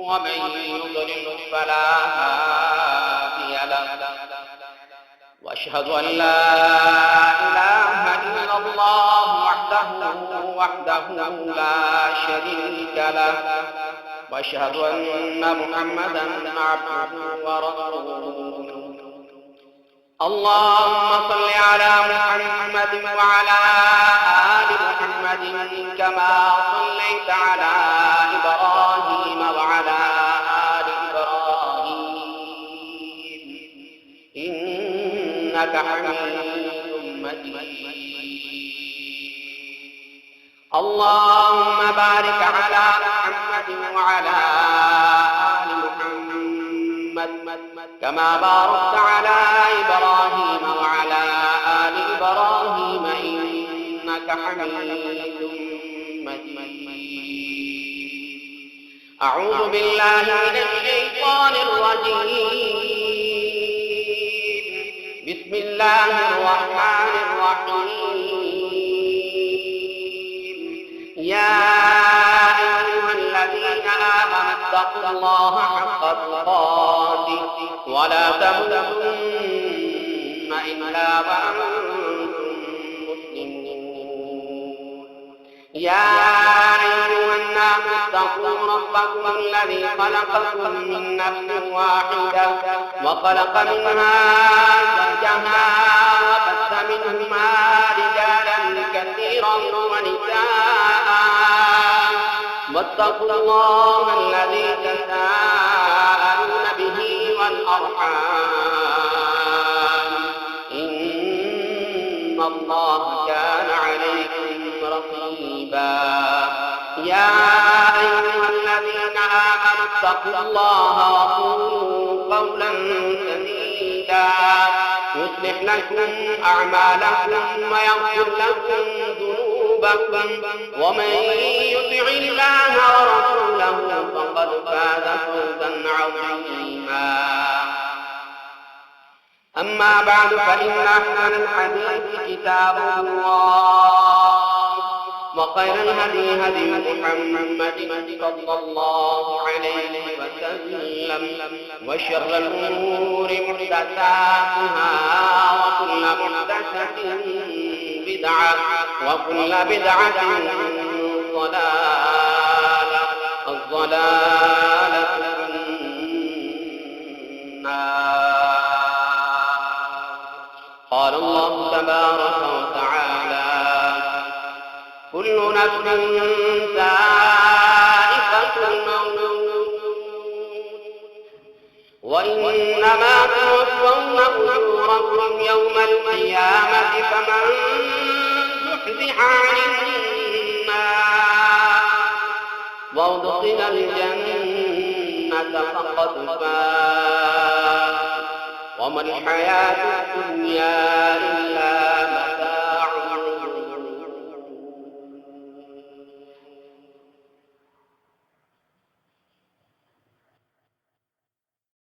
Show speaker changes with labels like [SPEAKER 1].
[SPEAKER 1] ومن يضلل فلا هادي له وأشهد أن لا إله إلا الله وحده لا شريك له وأشهد أن محمدا عبده ورسوله. اللهم صل على محمد وعلى آل محمد كما صليت على إبراهيم وعلى آل إبراهيم إنك حميد مجيد. اللهم بارك على محمد وعلى آل محمد كما باركت على إبراهيم وعلى آل إبراهيم إنك حميد مجيد. أعوذ بالله من الشيطان الرجيم. بسم الله الرحمن الرحيم. يا أيها الذين آمنوا اتقوا الله حق تقاته ولا تموتن إلا وأنتم مسلمون. يا أيها الناس اتقوا ربكم الذي خلقكم من نفس واحدة وخلق منها زوجها وبث منهما رجالا كثيرا ونساء واتقوا الله الذي تساءلون به والأرحام إن الله كان عليكم رقيبا. يا أيها الذين آمنوا اتقوا الله وقولوا قولا سديدا يصلح لكم أعمالكم ويغفر لكم ذنوبكم ومن يطع الله ورسوله فقد فاز فوزا عظيما. أما بعد فإن أحسن الحديث كتاب الله وخير الهدي هدي محمد صلى الله عليه وسلم وشر الأمور محدثاتها وكل محدثة بدعة وكل بدعة ضلالة الضلالة في النار. قال الله تبارك وتعالى كل نفس ذائقة الموت وإنما توفون أجوركم يوم القيامة فمن زحزح عن النار وأدخل الجنة فقد فاز وما الحياة الدنيا إلا متاع